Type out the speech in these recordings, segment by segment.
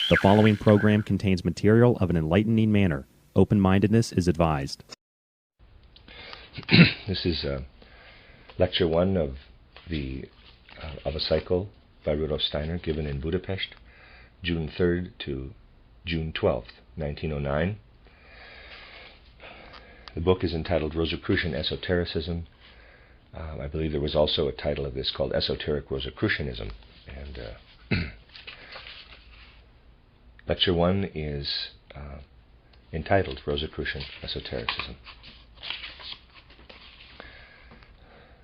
The following program contains material of an enlightening manner. Open-mindedness is advised. This is lecture 1 of a cycle by Rudolph Steiner, given in Budapest, June 3rd to June 12th, 1909. The book is entitled Rosicrucian Esotericism. I believe there was also a title of this called Esoteric Rosicrucianism. And lecture 1 is entitled Rosicrucian Esotericism.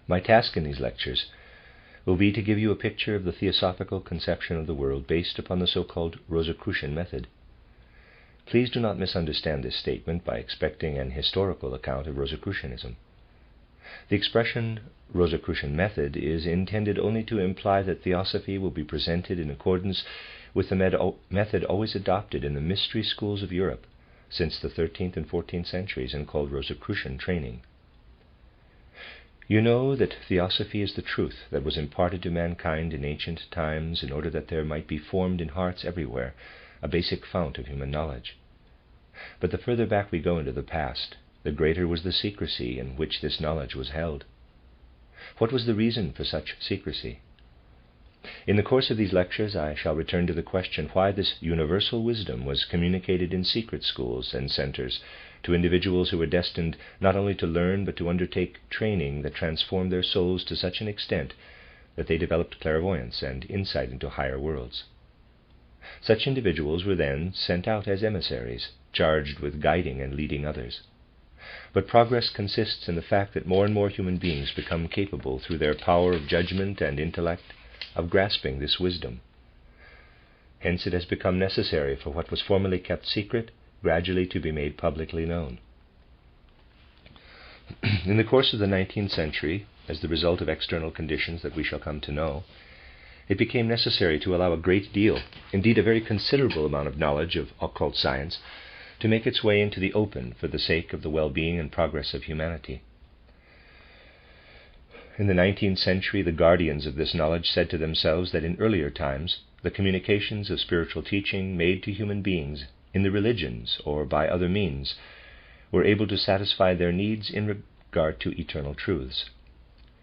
My task in these lectures will be to give you a picture of the theosophical conception of the world based upon the so-called Rosicrucian method. Please do not misunderstand this statement by expecting an historical account of Rosicrucianism. The expression Rosicrucian method is intended only to imply that theosophy will be presented in accordance with the method always adopted in the mystery schools of Europe since the 13th and 14th centuries and called Rosicrucian training. You know that theosophy is the truth that was imparted to mankind in ancient times in order that there might be formed in hearts everywhere a basic fount of human knowledge. But the further back we go into the past, the greater was the secrecy in which this knowledge was held. What was the reason for such secrecy? In the course of these lectures I shall return to the question why this universal wisdom was communicated in secret schools and centers to individuals who were destined not only to learn but to undertake training that transformed their souls to such an extent that they developed clairvoyance and insight into higher worlds. Such individuals were then sent out as emissaries, charged with guiding and leading others. But progress consists in the fact that more and more human beings become capable, through their power of judgment and intellect, of grasping this wisdom. Hence it has become necessary for what was formerly kept secret gradually to be made publicly known. In the course of the 19th century, as the result of external conditions that we shall come to know, it became necessary to allow a great deal, indeed a very considerable amount of knowledge of occult science, to make its way into the open for the sake of the well-being and progress of humanity. In the 19th century, the guardians of this knowledge said to themselves that in earlier times, the communications of spiritual teaching made to human beings in the religions or by other means were able to satisfy their needs in regard to eternal truths.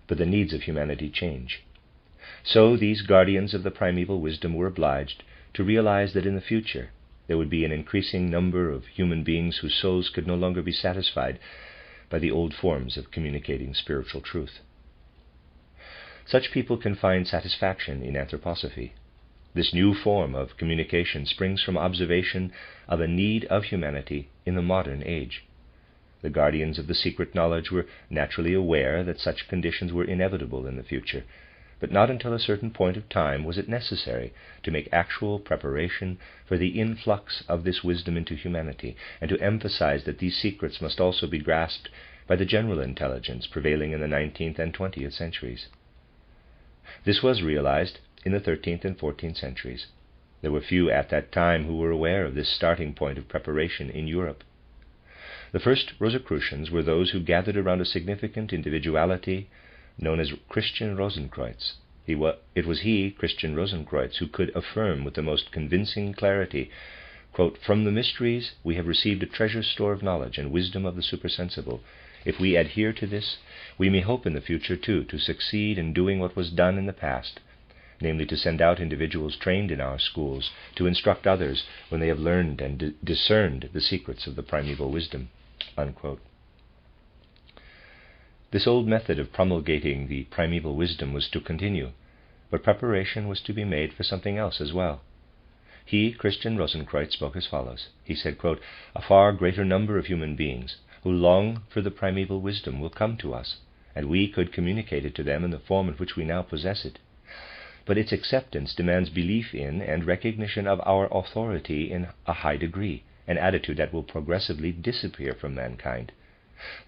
But the needs of humanity change. So these guardians of the primeval wisdom were obliged to realize that in the future there would be an increasing number of human beings whose souls could no longer be satisfied by the old forms of communicating spiritual truth. Such people can find satisfaction in anthroposophy. This new form of communication springs from observation of a need of humanity in the modern age. The guardians of the secret knowledge were naturally aware that such conditions were inevitable in the future, but not until a certain point of time was it necessary to make actual preparation for the influx of this wisdom into humanity, and to emphasize that these secrets must also be grasped by the general intelligence prevailing in the 19th and 20th centuries. This was realized in the 13th and 14th centuries. There were few at that time who were aware of this starting point of preparation in Europe. The first Rosicrucians were those who gathered around a significant individuality known as Christian Rosenkreuz. It was he, Christian Rosenkreuz, who could affirm with the most convincing clarity, quote, "From the mysteries we have received a treasure store of knowledge and wisdom of the supersensible. If we adhere to this, we may hope in the future, too, to succeed in doing what was done in the past, namely to send out individuals trained in our schools to instruct others when they have learned and discerned the secrets of the primeval wisdom." Unquote. This old method of promulgating the primeval wisdom was to continue, but preparation was to be made for something else as well. He, Christian Rosenkreuz, spoke as follows. He said, quote, "A far greater number of human beings who long for the primeval wisdom will come to us, and we could communicate it to them in the form in which we now possess it. But its acceptance demands belief in and recognition of our authority in a high degree, an attitude that will progressively disappear from mankind.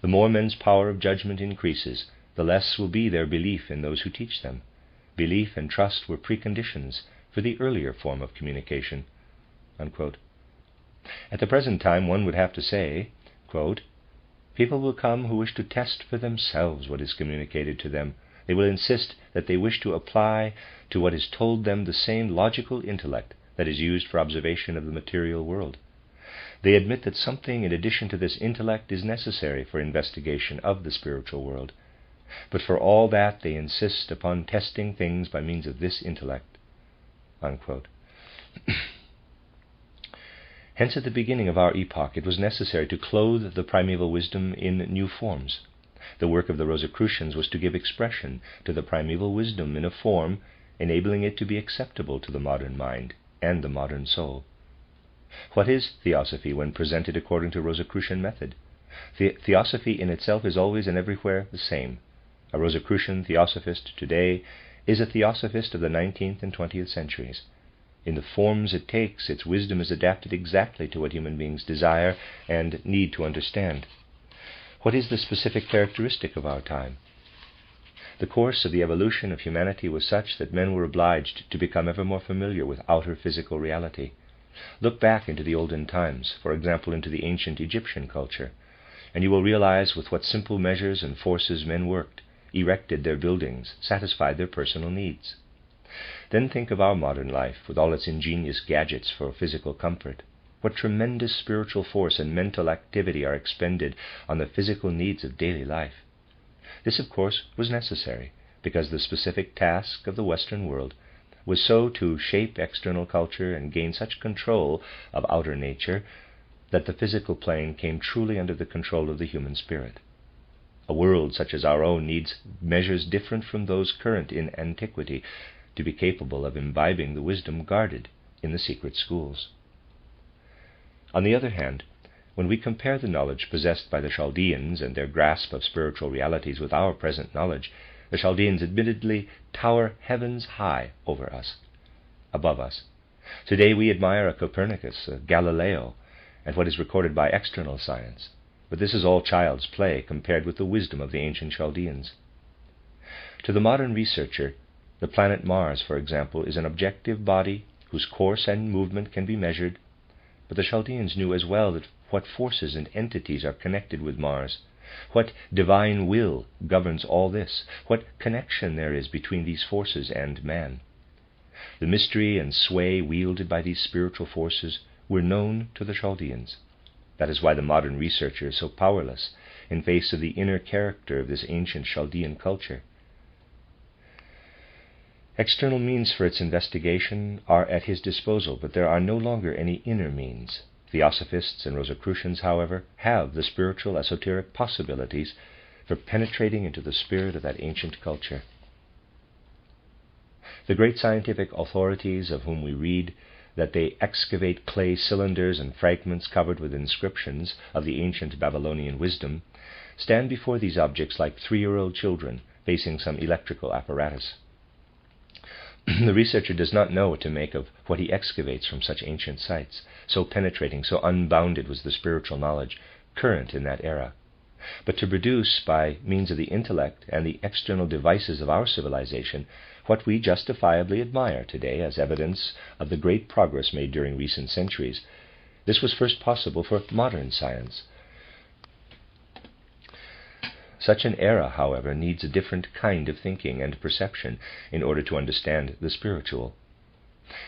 The more men's power of judgment increases, the less will be their belief in those who teach them. Belief and trust were preconditions for the earlier form of communication." Unquote. At the present time, one would have to say, quote, "People will come who wish to test for themselves what is communicated to them. They will insist that they wish to apply to what is told them the same logical intellect that is used for observation of the material world. They admit that something in addition to this intellect is necessary for investigation of the spiritual world, but for all that they insist upon testing things by means of this intellect." Unquote. Hence, at the beginning of our epoch, it was necessary to clothe the primeval wisdom in new forms. The work of the Rosicrucians was to give expression to the primeval wisdom in a form enabling it to be acceptable to the modern mind and the modern soul. What is theosophy when presented according to Rosicrucian method? Theosophy in itself is always and everywhere the same. A Rosicrucian theosophist today is a theosophist of the 19th and 20th centuries. In the forms it takes, its wisdom is adapted exactly to what human beings desire and need to understand. What is the specific characteristic of our time? The course of the evolution of humanity was such that men were obliged to become ever more familiar with outer physical reality. Look back into the olden times, for example into the ancient Egyptian culture, and you will realize with what simple measures and forces men worked, erected their buildings, satisfied their personal needs. Then think of our modern life with all its ingenious gadgets for physical comfort. What tremendous spiritual force and mental activity are expended on the physical needs of daily life. This, of course, was necessary, because the specific task of the Western world was so to shape external culture and gain such control of outer nature that the physical plane came truly under the control of the human spirit. A world such as our own needs measures different from those current in antiquity to be capable of imbibing the wisdom guarded in the secret schools. On the other hand, when we compare the knowledge possessed by the Chaldeans and their grasp of spiritual realities with our present knowledge, the Chaldeans admittedly tower heavens high above us. Today we admire a Copernicus, a Galileo, and what is recorded by external science, but this is all child's play compared with the wisdom of the ancient Chaldeans. To the modern researcher, the planet Mars, for example, is an objective body whose course and movement can be measured, but the Chaldeans knew as well that what forces and entities are connected with Mars, what divine will governs all this, what connection there is between these forces and man. The mystery and sway wielded by these spiritual forces were known to the Chaldeans. That is why the modern researcher is so powerless in face of the inner character of this ancient Chaldean culture. External means for its investigation are at his disposal, but there are no longer any inner means. Theosophists and Rosicrucians, however, have the spiritual esoteric possibilities for penetrating into the spirit of that ancient culture. The great scientific authorities of whom we read that they excavate clay cylinders and fragments covered with inscriptions of the ancient Babylonian wisdom stand before these objects like 3-year-old children facing some electrical apparatus. The researcher does not know what to make of what he excavates from such ancient sites. So penetrating, so unbounded was the spiritual knowledge current in that era. But to produce, by means of the intellect and the external devices of our civilization, what we justifiably admire today as evidence of the great progress made during recent centuries, this was first possible for modern science. Such an era, however, needs a different kind of thinking and perception in order to understand the spiritual.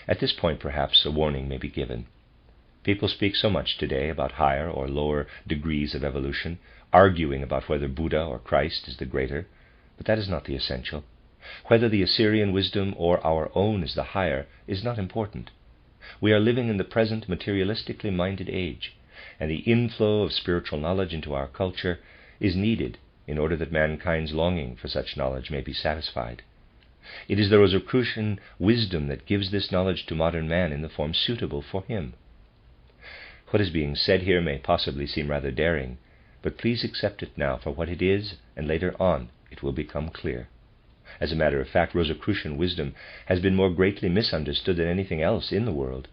At this point, perhaps, a warning may be given. People speak so much today about higher or lower degrees of evolution, arguing about whether Buddha or Christ is the greater, but that is not the essential. Whether the Assyrian wisdom or our own is the higher is not important. We are living in the present materialistically minded age, and the inflow of spiritual knowledge into our culture is needed in order that mankind's longing for such knowledge may be satisfied. It is the Rosicrucian wisdom that gives this knowledge to modern man in the form suitable for him. What is being said here may possibly seem rather daring, but please accept it now for what it is, and later on it will become clear. As a matter of fact, Rosicrucian wisdom has been more greatly misunderstood than anything else in the world.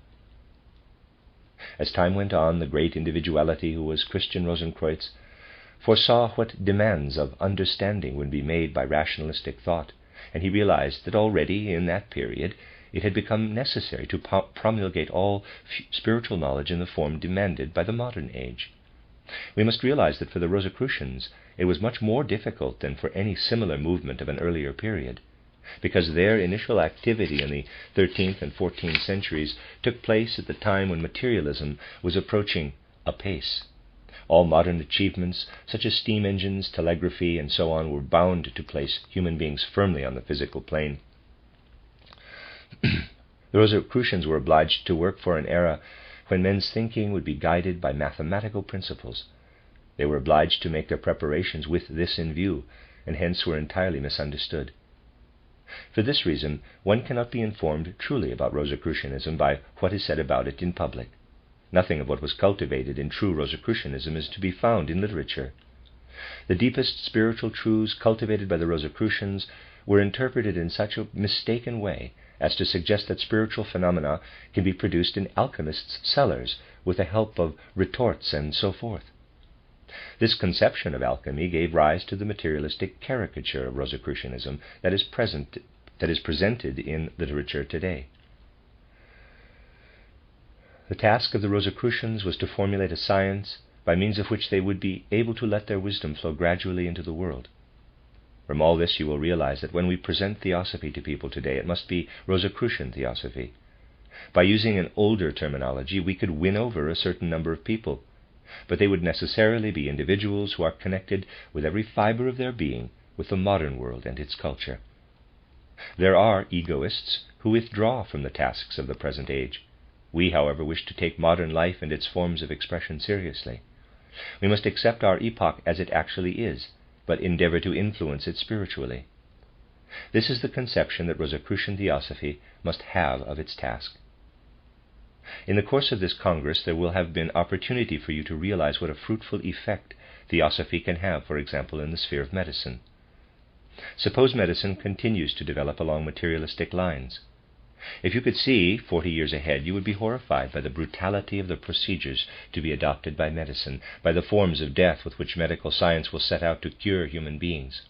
As time went on, the great individuality who was Christian Rosenkreuz foresaw what demands of understanding would be made by rationalistic thought, and he realized that already in that period it had become necessary to promulgate all spiritual knowledge in the form demanded by the modern age. We must realize that for the Rosicrucians it was much more difficult than for any similar movement of an earlier period. because their initial activity in the 13th and 14th centuries took place at the time when materialism was approaching apace. All modern achievements, such as steam engines, telegraphy, and so on, were bound to place human beings firmly on the physical plane. The Rosicrucians were obliged to work for an era when men's thinking would be guided by mathematical principles. They were obliged to make their preparations with this in view, and hence were entirely misunderstood. For this reason, one cannot be informed truly about Rosicrucianism by what is said about it in public. Nothing of what was cultivated in true Rosicrucianism is to be found in literature. The deepest spiritual truths cultivated by the Rosicrucians were interpreted in such a mistaken way as to suggest that spiritual phenomena can be produced in alchemists' cellars with the help of retorts and so forth. This conception of alchemy gave rise to the materialistic caricature of Rosicrucianism that is presented in literature today. The task of the Rosicrucians was to formulate a science by means of which they would be able to let their wisdom flow gradually into the world. From all this you will realize that when we present theosophy to people today, it must be Rosicrucian theosophy. By using an older terminology, we could win over a certain number of people, but they would necessarily be individuals who are connected with every fiber of their being with the modern world and its culture. There are egoists who withdraw from the tasks of the present age. We, however, wish to take modern life and its forms of expression seriously. We must accept our epoch as it actually is, but endeavor to influence it spiritually. This is the conception that Rosicrucian theosophy must have of its task. In the course of this Congress, there will have been opportunity for you to realize what a fruitful effect theosophy can have, for example, in the sphere of medicine. Suppose medicine continues to develop along materialistic lines. If you could see 40 years ahead, you would be horrified by the brutality of the procedures to be adopted by medicine, by the forms of death with which medical science will set out to cure human beings.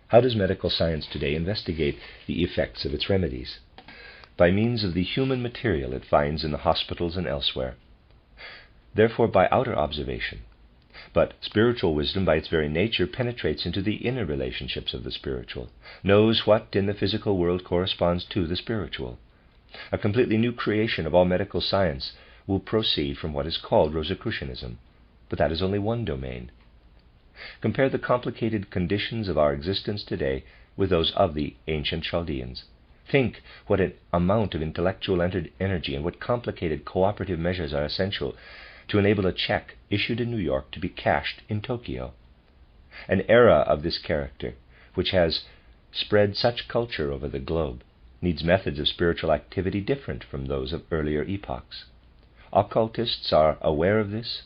How does medical science today investigate the effects of its remedies? By means of the human material it finds in the hospitals and elsewhere. Therefore, by outer observation. But spiritual wisdom, by its very nature, penetrates into the inner relationships of the spiritual, knows what in the physical world corresponds to the spiritual. A completely new creation of all medical science will proceed from what is called Rosicrucianism, but that is only one domain. Compare the complicated conditions of our existence today with those of the ancient Chaldeans. Think what an amount of intellectual energy and what complicated cooperative measures are essential to enable a check issued in New York to be cashed in Tokyo. An era of this character, which has spread such culture over the globe, needs methods of spiritual activity different from those of earlier epochs. Occultists are aware of this.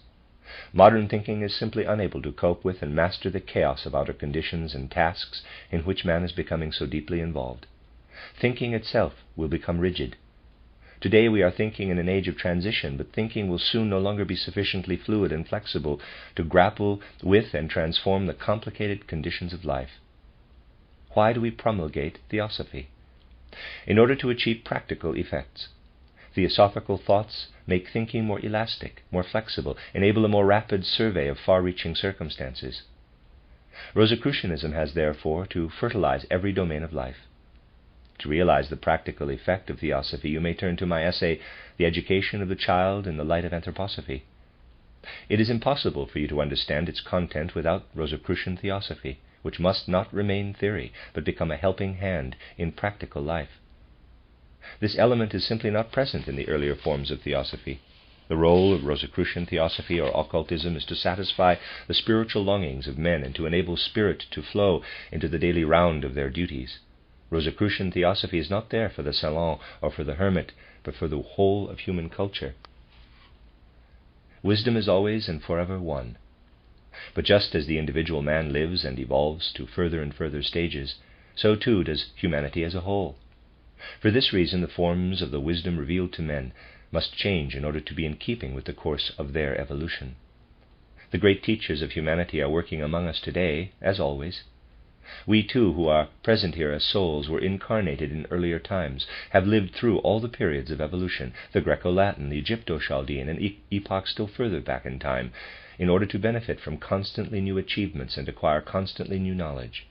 Modern thinking is simply unable to cope with and master the chaos of outer conditions and tasks in which man is becoming so deeply involved. Thinking itself will become rigid. Today we are thinking in an age of transition, but thinking will soon no longer be sufficiently fluid and flexible to grapple with and transform the complicated conditions of life. Why do we promulgate theosophy? In order to achieve practical effects. Theosophical thoughts make thinking more elastic, more flexible, enable a more rapid survey of far-reaching circumstances. Rosicrucianism has therefore to fertilize every domain of life. To realize the practical effect of theosophy, you may turn to my essay, The Education of the Child in the Light of Anthroposophy. It is impossible for you to understand its content without Rosicrucian theosophy, which must not remain theory, but become a helping hand in practical life. This element is simply not present in the earlier forms of theosophy. The role of Rosicrucian theosophy or occultism is to satisfy the spiritual longings of men and to enable spirit to flow into the daily round of their duties. Rosicrucian theosophy is not there for the salon or for the hermit, but for the whole of human culture. Wisdom is always and forever one. But just as the individual man lives and evolves to further and further stages, so too does humanity as a whole. For this reason, the forms of the wisdom revealed to men must change in order to be in keeping with the course of their evolution. The great teachers of humanity are working among us today, as always. We too, who are present here as souls, were incarnated in earlier times, have lived through all the periods of evolution, the Greco-Latin, the Egypto-Chaldean, and epochs still further back in time, in order to benefit from constantly new achievements and acquire constantly new knowledge.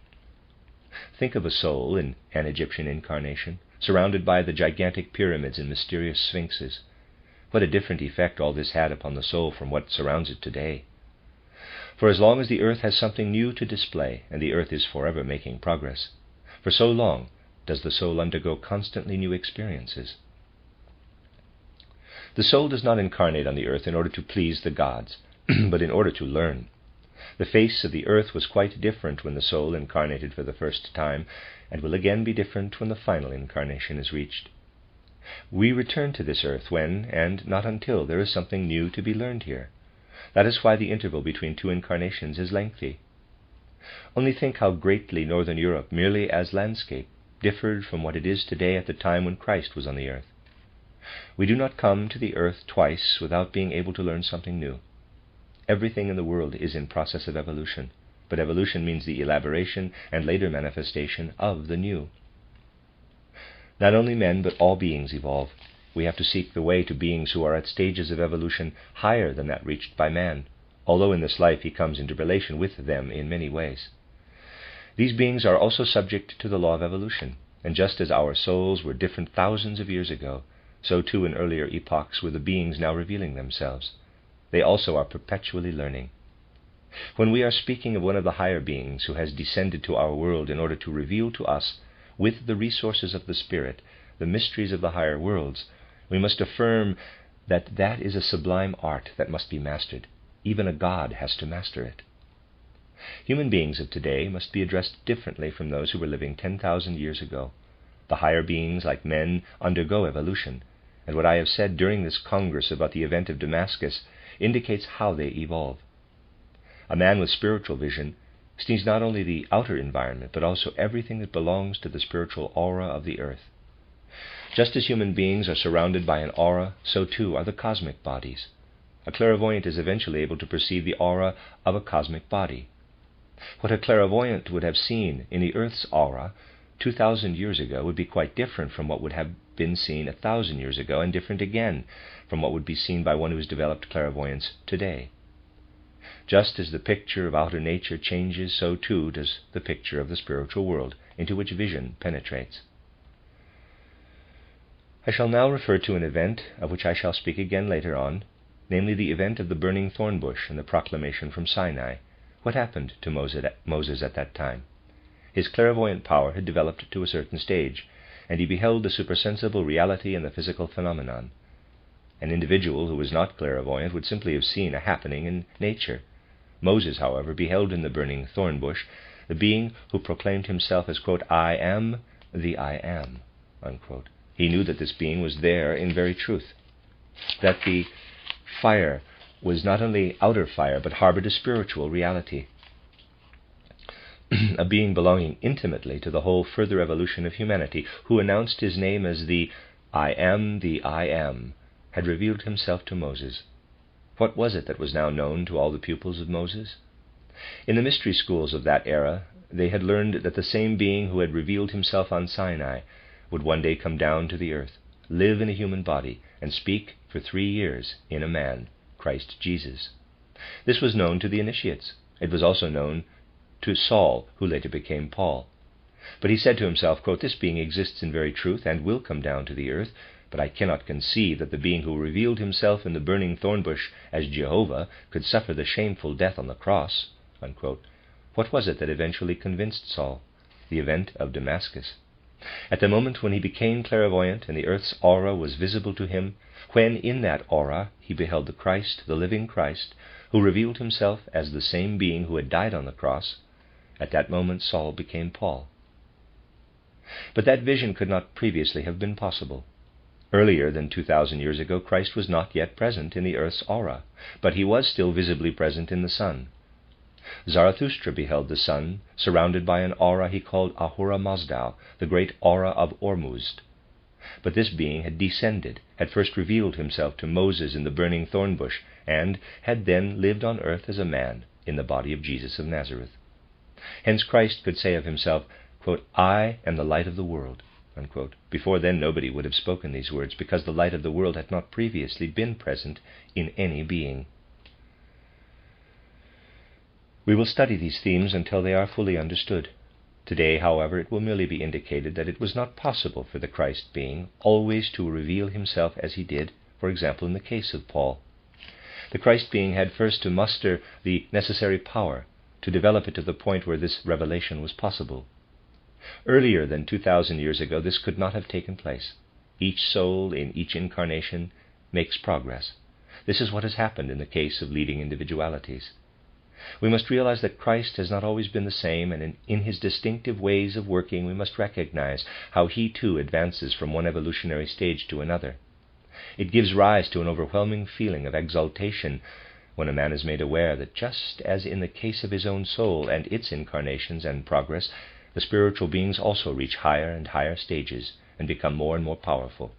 Think of a soul in an Egyptian incarnation, surrounded by the gigantic pyramids and mysterious sphinxes. What a different effect all this had upon the soul from what surrounds it today. For as long as the earth has something new to display, and the earth is forever making progress, for so long does the soul undergo constantly new experiences. The soul does not incarnate on the earth in order to please the gods, but in order to learn. The face of the earth was quite different when the soul incarnated for the first time, and will again be different when the final incarnation is reached. We return to this earth when, and not until, there is something new to be learned here. That is why the interval between two incarnations is lengthy. Only think how greatly Northern Europe, merely as landscape, differed from what it is today at the time when Christ was on the earth. We do not come to the earth twice without being able to learn something new. Everything in the world is in process of evolution, but evolution means the elaboration and later manifestation of the new. Not only men, but all beings evolve. We have to seek the way to beings who are at stages of evolution higher than that reached by man, although in this life he comes into relation with them in many ways. These beings are also subject to the law of evolution, and just as our souls were different thousands of years ago, so too in earlier epochs were the beings now revealing themselves. They also are perpetually learning. When we are speaking of one of the higher beings who has descended to our world in order to reveal to us, with the resources of the Spirit, the mysteries of the higher worlds, we must affirm that that is a sublime art that must be mastered. Even a god has to master it. Human beings of today must be addressed differently from those who were living 10,000 years ago. The higher beings, like men, undergo evolution, and what I have said during this Congress about the event of Damascus indicates how they evolve. A man with spiritual vision sees not only the outer environment, but also everything that belongs to the spiritual aura of the earth. Just as human beings are surrounded by an aura, so too are the cosmic bodies. A clairvoyant is eventually able to perceive the aura of a cosmic body. What a clairvoyant would have seen in the earth's aura 2,000 years ago would be quite different from what would have been seen 1,000 years ago, and different again from what would be seen by one who has developed clairvoyance today. Just as the picture of outer nature changes, so too does the picture of the spiritual world, into which vision penetrates. I shall now refer to an event of which I shall speak again later on, namely the event of the burning thorn bush and the proclamation from Sinai. What happened to Moses at that time? His clairvoyant power had developed to a certain stage, and he beheld the supersensible reality in the physical phenomenon. An individual who was not clairvoyant would simply have seen a happening in nature. Moses, however, beheld in the burning thorn bush the being who proclaimed himself as, quote, "I am the I am," unquote. He knew that this being was there in very truth, that the fire was not only outer fire, but harbored a spiritual reality, a being belonging intimately to the whole further evolution of humanity, who announced his name as the I am, had revealed himself to Moses. What was it that was now known to all the pupils of Moses? In the mystery schools of that era, they had learned that the same being who had revealed himself on Sinai would one day come down to the earth, live in a human body, and speak for 3 years in a man, Christ Jesus. This was known to the initiates. It was also known to Saul, who later became Paul. But he said to himself, quote, "This being exists in very truth and will come down to the earth, but I cannot conceive that the being who revealed himself in the burning thorn bush as Jehovah could suffer the shameful death on the cross," unquote. What was it that eventually convinced Saul? The event of Damascus. At the moment when he became clairvoyant and the earth's aura was visible to him, when in that aura he beheld the Christ, the living Christ, who revealed himself as the same being who had died on the cross, at that moment Saul became Paul. But that vision could not previously have been possible. Earlier than 2,000 years ago, Christ was not yet present in the earth's aura, but he was still visibly present in the sun. Zarathustra beheld the sun, surrounded by an aura he called Ahura Mazda, the great aura of Ormuzd. But this being had descended, had first revealed himself to Moses in the burning thorn bush, and had then lived on earth as a man in the body of Jesus of Nazareth. Hence Christ could say of himself, quote, "I am the light of the world," unquote. Before then nobody would have spoken these words, because the light of the world had not previously been present in any being. We will study these themes until they are fully understood. Today, however, it will merely be indicated that it was not possible for the Christ being always to reveal himself as he did, for example, in the case of Paul. The Christ being had first to muster the necessary power to develop it to the point where this revelation was possible. Earlier than 2,000 years ago, this could not have taken place. Each soul in each incarnation makes progress. This is what has happened in the case of leading individualities. We must realize that Christ has not always been the same, and in his distinctive ways of working we must recognize how he too advances from one evolutionary stage to another. It gives rise to an overwhelming feeling of exaltation when a man is made aware that just as in the case of his own soul and its incarnations and progress, the spiritual beings also reach higher and higher stages and become more and more powerful.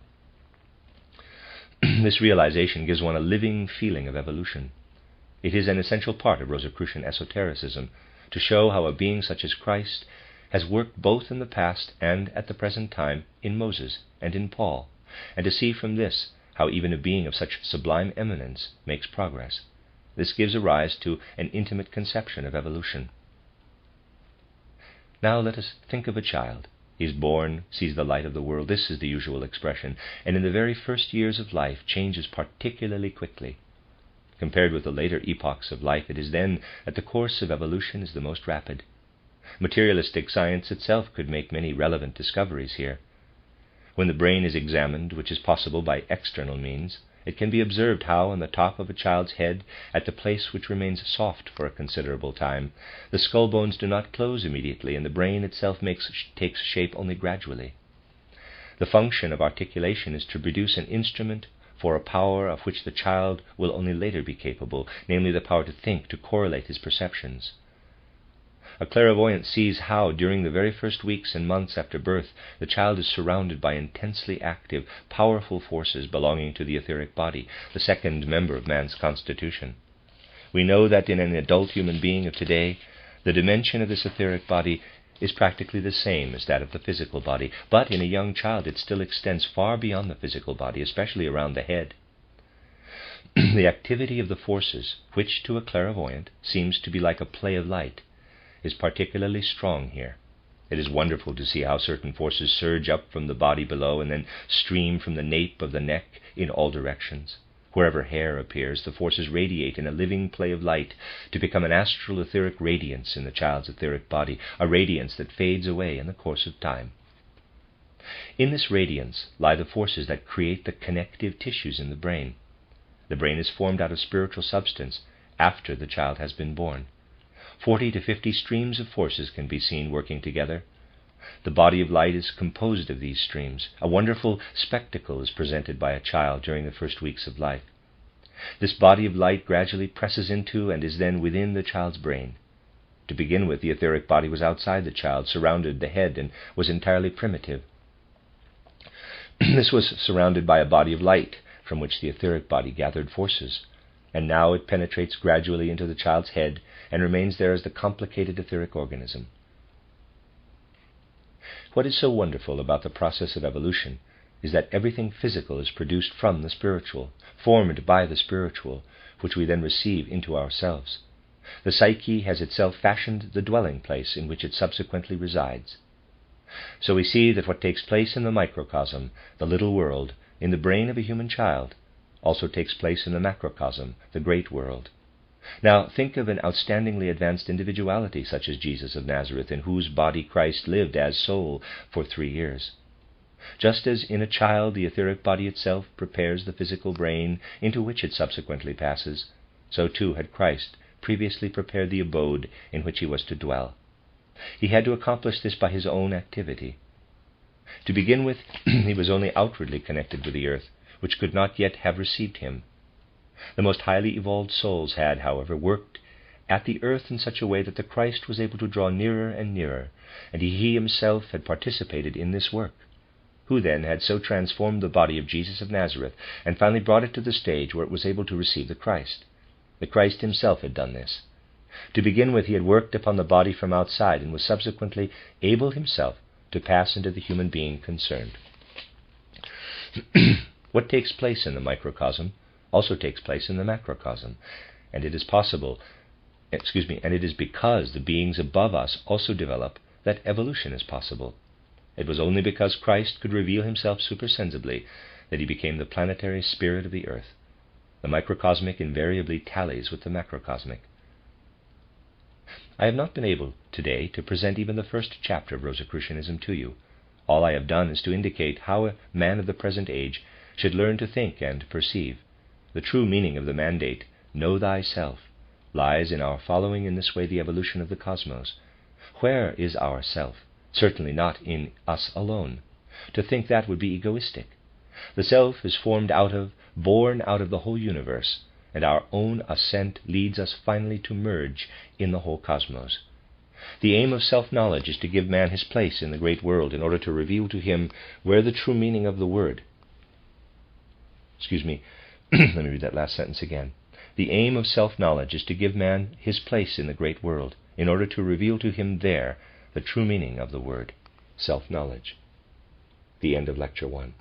This realization gives one a living feeling of evolution. It is an essential part of Rosicrucian esotericism to show how a being such as Christ has worked both in the past and at the present time in Moses and in Paul, and to see from this how even a being of such sublime eminence makes progress. This gives a rise to an intimate conception of evolution. Now let us think of a child. He is born, sees the light of the world, this is the usual expression, and in the very first years of life changes particularly quickly. Compared with the later epochs of life, it is then that the course of evolution is the most rapid. Materialistic science itself could make many relevant discoveries here. When the brain is examined, which is possible by external means, it can be observed how on the top of a child's head, at the place which remains soft for a considerable time, the skull bones do not close immediately, and the brain itself takes shape only gradually. The function of articulation is to produce an instrument for a power of which the child will only later be capable, namely the power to think, to correlate his perceptions. A clairvoyant sees how, during the very first weeks and months after birth, the child is surrounded by intensely active, powerful forces belonging to the etheric body, the second member of man's constitution. We know that in an adult human being of today, the dimension of this etheric body is practically the same as that of the physical body, but in a young child it still extends far beyond the physical body, especially around the head. The activity of the forces, which to a clairvoyant seems to be like a play of light, is particularly strong here. It is wonderful to see how certain forces surge up from the body below and then stream from the nape of the neck in all directions. Wherever hair appears, the forces radiate in a living play of light to become an astral etheric radiance in the child's etheric body, a radiance that fades away in the course of time. In this radiance lie the forces that create the connective tissues in the brain. The brain is formed out of spiritual substance after the child has been born. 40 to 50 streams of forces can be seen working together. The body of light is composed of these streams. A wonderful spectacle is presented by a child during the first weeks of life. This body of light gradually presses into and is then within the child's brain. To begin with, the etheric body was outside the child, surrounded the head, and was entirely primitive. This was surrounded by a body of light from which the etheric body gathered forces, and now it penetrates gradually into the child's head and remains there as the complicated etheric organism. What is so wonderful about the process of evolution is that everything physical is produced from the spiritual, formed by the spiritual, which we then receive into ourselves. The psyche has itself fashioned the dwelling place in which it subsequently resides. So we see that what takes place in the microcosm, the little world, in the brain of a human child, also takes place in the macrocosm, the great world. Now think of an outstandingly advanced individuality such as Jesus of Nazareth, in whose body Christ lived as soul for 3 years. Just as in a child the etheric body itself prepares the physical brain into which it subsequently passes, so too had Christ previously prepared the abode in which he was to dwell. He had to accomplish this by his own activity. To begin with, he was only outwardly connected with the earth, which could not yet have received him. The most highly evolved souls had, however, worked at the earth in such a way that the Christ was able to draw nearer and nearer, and he himself had participated in this work, who then had so transformed the body of Jesus of Nazareth and finally brought it to the stage where it was able to receive the Christ. The Christ himself had done this. To begin with, he had worked upon the body from outside and was subsequently able himself to pass into the human being concerned. What takes place in the microcosm also takes place in the macrocosm, and it is because the beings above us also develop that evolution is possible. It was only because Christ could reveal himself supersensibly that he became the planetary spirit of the earth. The microcosmic invariably tallies with the macrocosmic. I have not been able today to present even the first chapter of Rosicrucianism to you. All I have done is to indicate how a man of the present age should learn to think and perceive. The true meaning of the mandate, "Know thyself," lies in our following in this way the evolution of the cosmos. Where is our self? Certainly not in us alone. To think that would be egoistic. The self is formed born out of the whole universe, and our own ascent leads us finally to merge in the whole cosmos. The aim of self-knowledge is to give man his place in the great world in order to reveal to him where the true meaning of the word. Let me read that last sentence again. The aim of self-knowledge is to give man his place in the great world in order to reveal to him there the true meaning of the word, self-knowledge. The end of Lecture 1.